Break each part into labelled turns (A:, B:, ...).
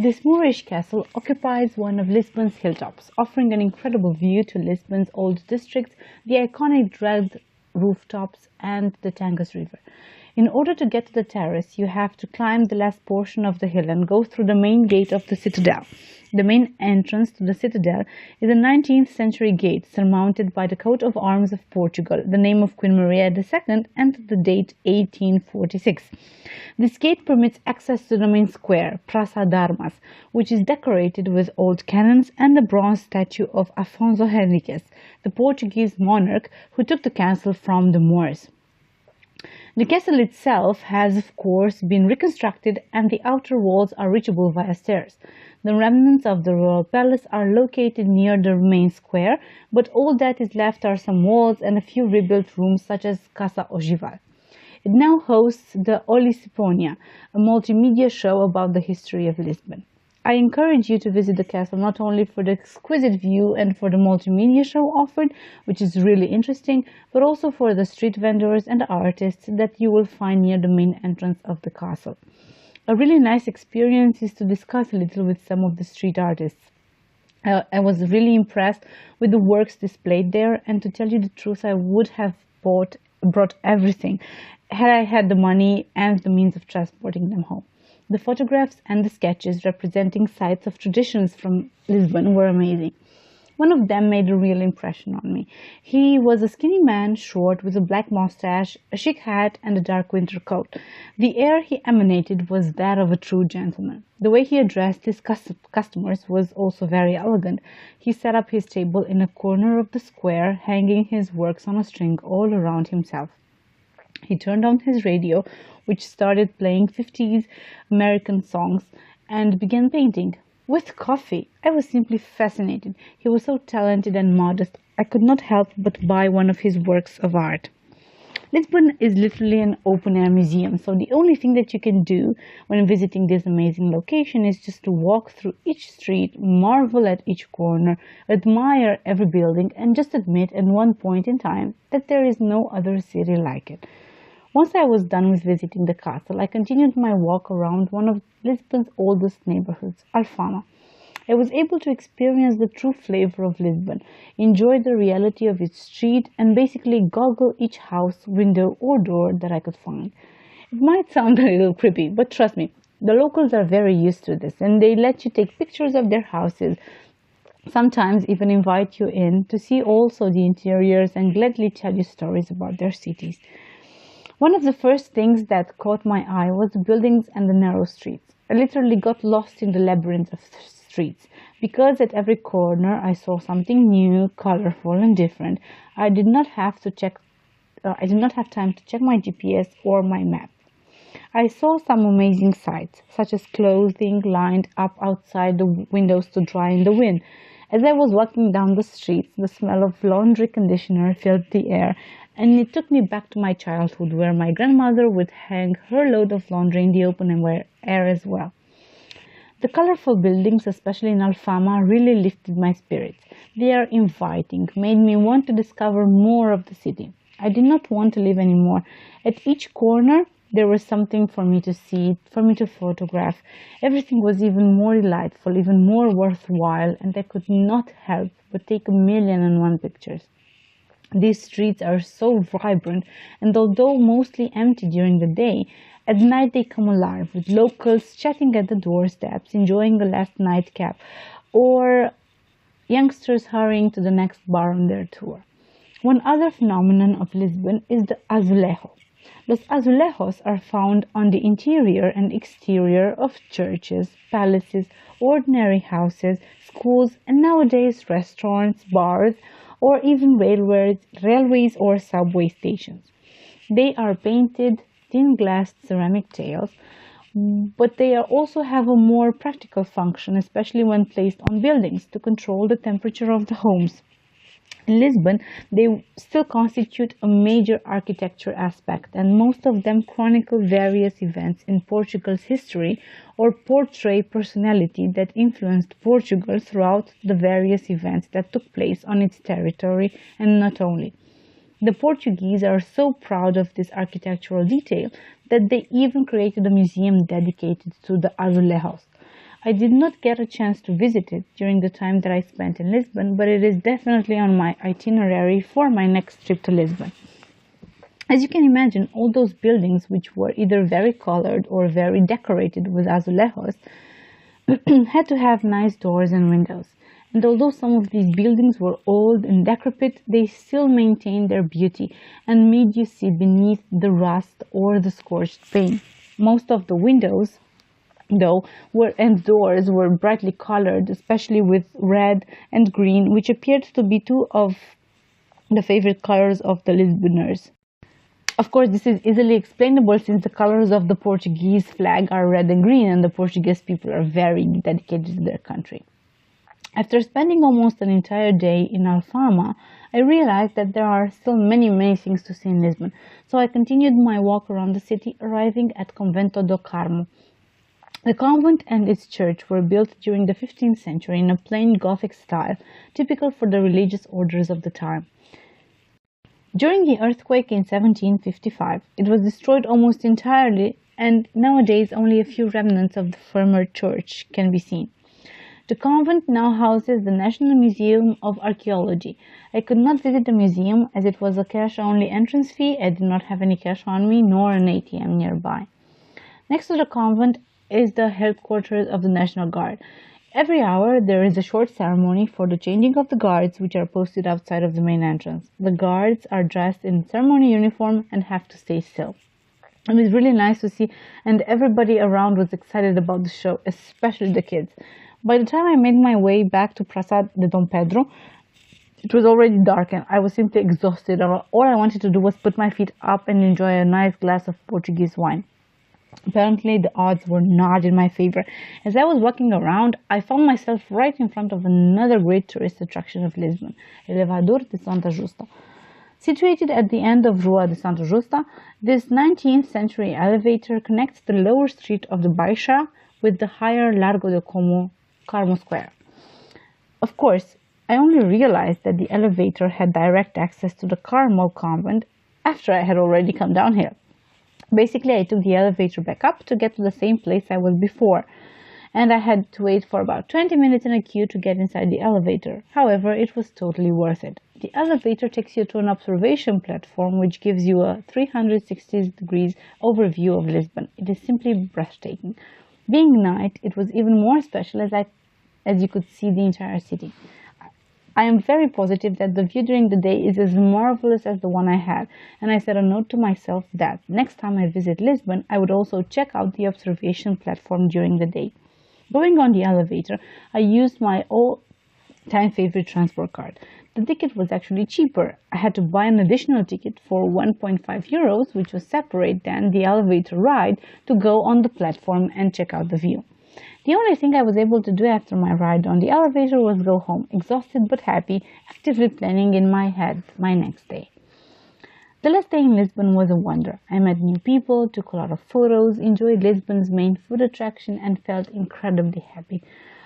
A: This Moorish castle occupies one of Lisbon's hilltops, offering an incredible view to Lisbon's old districts, the iconic dragged rooftops, and the Tagus River. In order to get to the terrace, you have to climb the last portion of the hill and go through the main gate of the citadel. The main entrance to the citadel is a 19th century gate surmounted by the coat of arms of Portugal, the name of Queen Maria II, and the date 1846. This gate permits access to the main square, Praça d'Armas, which is decorated with old cannons and the bronze statue of Afonso Henriques, the Portuguese monarch who took the castle from the Moors. The castle itself has, of course, been reconstructed and the outer walls are reachable via stairs. The remnants of the royal palace are located near the main square, but all that is left are some walls and a few rebuilt rooms such as Casa Ogival. It now hosts the Lisbonia, a multimedia show about the history of Lisbon. I encourage you to visit the castle not only for the exquisite view and for the multimedia show offered, which is really interesting, but also for the street vendors and artists that you will find near the main entrance of the castle. A really nice experience is to discuss a little with some of the street artists. I was really impressed with the works displayed there, and to tell you the truth, I would have brought everything had I had the money and the means of transporting them home. The photographs and the sketches representing sites of traditions from Lisbon were amazing. One of them made a real impression on me. He was a skinny man, short, with a black mustache, a chic hat, and a dark winter coat. The air he emanated was that of a true gentleman. The way he addressed his customers was also very elegant. He set up his table in a corner of the square, hanging his works on a string all around himself. He turned on his radio, which started playing 50s American songs, and began painting. With coffee. I was simply fascinated. He was so talented and modest, I could not help but buy one of his works of art. Lisbon is literally an open-air museum, so the only thing that you can do when visiting this amazing location is just to walk through each street, marvel at each corner, admire every building, and just admit at one point in time that there is no other city like it. Once I was done with visiting the castle, I continued my walk around one of Lisbon's oldest neighborhoods, Alfama. I was able to experience the true flavor of Lisbon, enjoy the reality of its street, and basically goggle each house, window, or door that I could find. It might sound a little creepy, but trust me, the locals are very used to this, and they let you take pictures of their houses, sometimes even invite you in to see also the interiors and gladly tell you stories about their cities. One of the first things that caught my eye was the buildings and the narrow streets. I literally got lost in the labyrinth of streets, because at every corner I saw something new, colorful, and different. I did not have time to check my GPS or my map. I saw some amazing sights, such as clothing lined up outside the windows to dry in the wind. As I was walking down the streets, the smell of laundry conditioner filled the air, and it took me back to my childhood, where my grandmother would hang her load of laundry in the open air as well. The colorful buildings, especially in Alfama, really lifted my spirits. They are inviting, made me want to discover more of the city. I did not want to leave anymore. At each corner, there was something for me to see, for me to photograph. Everything was even more delightful, even more worthwhile, and I could not help but take 1,000,001 pictures. These streets are so vibrant, and although mostly empty during the day, at night they come alive, with locals chatting at the doorsteps, enjoying a last nightcap, or youngsters hurrying to the next bar on their tour. One other phenomenon of Lisbon is the azulejo. Los azulejos are found on the interior and exterior of churches, palaces, ordinary houses, schools, and nowadays restaurants, bars, or even railways or subway stations. They are painted thin-glassed ceramic tiles, but they also have a more practical function, especially when placed on buildings to control the temperature of the homes. In Lisbon, they still constitute a major architecture aspect, and most of them chronicle various events in Portugal's history or portray personality that influenced Portugal throughout the various events that took place on its territory, and not only. The Portuguese are so proud of this architectural detail that they even created a museum dedicated to the azulejos. I did not get a chance to visit it during the time that I spent in Lisbon, but it is definitely on my itinerary for my next trip to Lisbon. As you can imagine, all those buildings, which were either very colored or very decorated with azulejos, had to have nice doors and windows. And although some of these buildings were old and decrepit, they still maintained their beauty and made you see beneath the rust or the scorched paint. Most of the windows, though, and doors were brightly colored, especially with red and green, which appeared to be two of the favorite colors of the Lisboners. Of course, this is easily explainable since the colors of the Portuguese flag are red and green, and the Portuguese people are very dedicated to their country. After spending almost an entire day in Alfama, I realized that there are still many things to see in Lisbon, so I continued my walk around the city, arriving at Convento do Carmo. The convent and its church were built during the 15th century in a plain Gothic style, typical for the religious orders of the time. During the earthquake in 1755, it was destroyed almost entirely, and nowadays only a few remnants of the former church can be seen. The convent now houses the National Museum of Archaeology. I could not visit the museum as it was a cash-only entrance fee. I did not have any cash on me, nor an ATM nearby. Next to the convent is the headquarters of the National Guard. Every hour there is a short ceremony for the changing of the guards, which are posted outside of the main entrance. The guards are dressed in ceremony uniform and have to stay still. It was really nice to see, and everybody around was excited about the show, especially the kids. By the time I made my way back to Praça de Dom Pedro, it was already dark and I was simply exhausted. All I wanted to do was put my feet up and enjoy a nice glass of Portuguese wine. Apparently, the odds were not in my favor. As I was walking around, I found myself right in front of another great tourist attraction of Lisbon, Elevador de Santa Justa. Situated at the end of Rua de Santa Justa, this 19th century elevator connects the lower street of the Baixa with the higher Largo de Carmo Square. Of course, I only realized that the elevator had direct access to the Carmel convent after I had already come down here. Basically, I took the elevator back up to get to the same place I was before, and I had to wait for about 20 minutes in a queue to get inside the elevator. However, it was totally worth it. The elevator takes you to an observation platform which gives you a 360 degrees overview of Lisbon. It is simply breathtaking. Being night, it was even more special as you could see the entire city. I am very positive that the view during the day is as marvelous as the one I had, and I set a note to myself that next time I visit Lisbon, I would also check out the observation platform during the day. Going on the elevator, I used my all-time favorite transport card. The ticket was actually cheaper. I had to buy an additional ticket for 1.5 euros, which was separate than the elevator ride, to go on the platform and check out the view. The only thing I was able to do after my ride on the elevator was go home, exhausted but happy, actively planning in my head my next day. The last day in Lisbon was a wonder. I met new people, took a lot of photos, enjoyed Lisbon's main food attraction, and felt incredibly happy.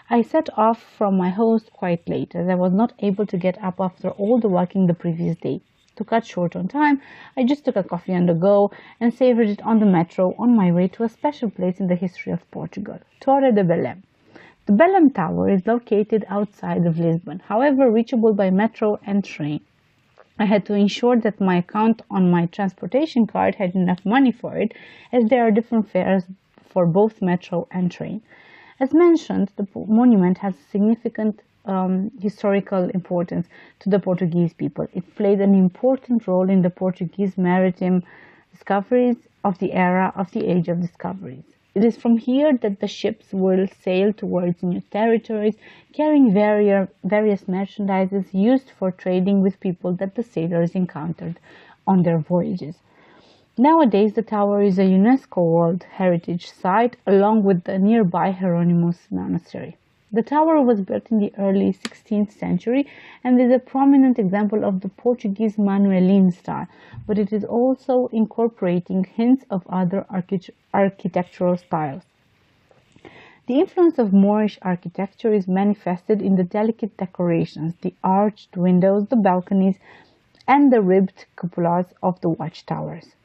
A: I set off from my host quite late, as I was not able to get up after all the walking the previous day. To cut short on time, I just took a coffee on the go and savored it on the metro on my way to a special place in the history of Portugal, Torre de Belém. The Belém Tower is located outside of Lisbon, however reachable by metro and train. I had to ensure that my account on my transportation card had enough money for it, as there are different fares for both metro and train. As mentioned, the monument has significant historical importance to the Portuguese people. It played an important role in the Portuguese maritime discoveries of the era of the Age of Discoveries. It is from here that the ships will sail towards new territories, carrying various merchandises used for trading with people that the sailors encountered on their voyages. Nowadays, the tower is a UNESCO World Heritage Site, along with the nearby Hieronymus Monastery. The tower was built in the early 16th century and is a prominent example of the Portuguese Manueline style, but it is also incorporating hints of other architectural styles. The influence of Moorish architecture is manifested in the delicate decorations, the arched windows, the balconies, and the ribbed cupolas of the watchtowers.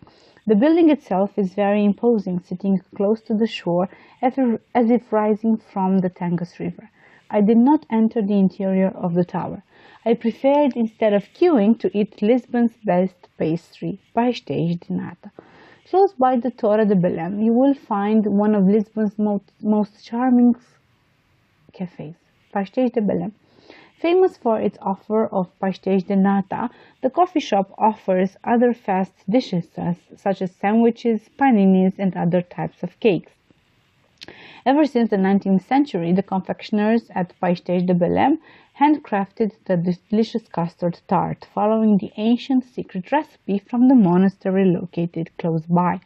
A: The building itself is very imposing, sitting close to the shore as if rising from the Tagus River. I did not enter the interior of the tower. I preferred, instead of queuing, to eat Lisbon's best pastry, pastéis de nata. Close by the Torre de Belém, you will find one of Lisbon's most charming cafes, Pastéis de Belém. Famous for its offer of pastéis de nata, the coffee shop offers other fast dishes such as sandwiches, paninis, and other types of cakes. Ever since the 19th century, the confectioners at Pastéis de Belém handcrafted the delicious custard tart, following the ancient secret recipe from the monastery located close by.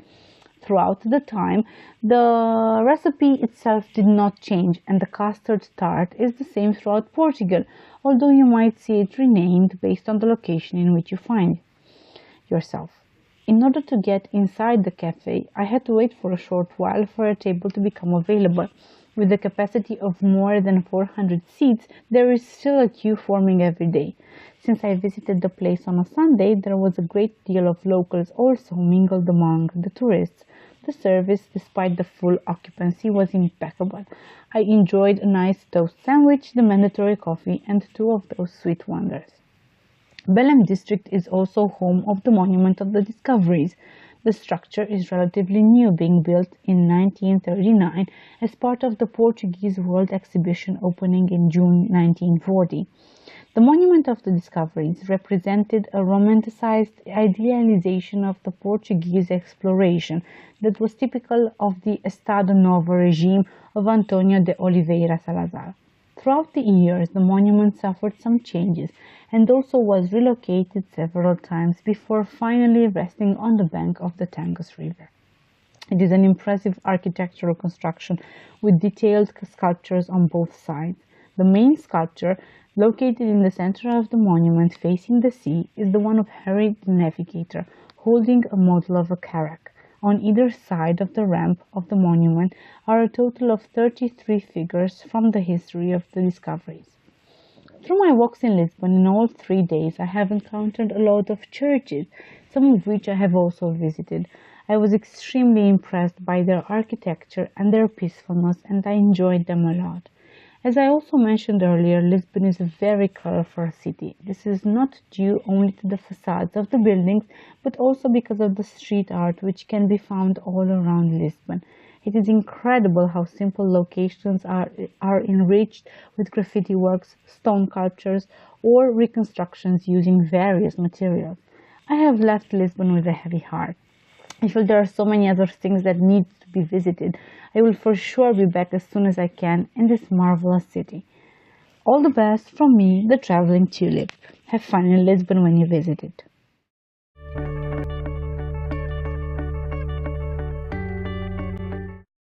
A: Throughout the time, the recipe itself did not change, and the custard tart is the same throughout Portugal, although you might see it renamed based on the location in which you find yourself. In order to get inside the cafe, I had to wait for a short while for a table to become available. With a capacity of more than 400 seats, there is still a queue forming every day. Since I visited the place on a Sunday, there was a great deal of locals also mingled among the tourists. The service, despite the full occupancy, was impeccable. I enjoyed a nice toast sandwich, the mandatory coffee, and 2 of those sweet wonders. Belém district is also home of the Monument of the Discoveries. The structure is relatively new, being built in 1939 as part of the Portuguese World Exhibition opening in June 1940. The Monument of the Discoveries represented a romanticized idealization of the Portuguese exploration that was typical of the Estado Novo regime of António de Oliveira Salazar. Throughout the years, the monument suffered some changes and also was relocated several times before finally resting on the bank of the Tagus River. It is an impressive architectural construction with detailed sculptures on both sides. The main sculpture, located in the center of the monument facing the sea, is the one of Harry the Navigator, holding a model of a carrack. On either side of the ramp of the monument are a total of 33 figures from the history of the discoveries. Through my walks in Lisbon in all 3 days, I have encountered a lot of churches, some of which I have also visited. I was extremely impressed by their architecture and their peacefulness, and I enjoyed them a lot. As I also mentioned earlier, Lisbon is a very colorful city. This is not due only to the facades of the buildings, but also because of the street art which can be found all around Lisbon. It is incredible how simple locations are enriched with graffiti works, stone sculptures, or reconstructions using various materials. I have left Lisbon with a heavy heart. I feel there are so many other things that need to be visited. I will for sure be back as soon as I can in this marvelous city. All the best from me, the traveling tulip. Have fun in Lisbon when you visit it.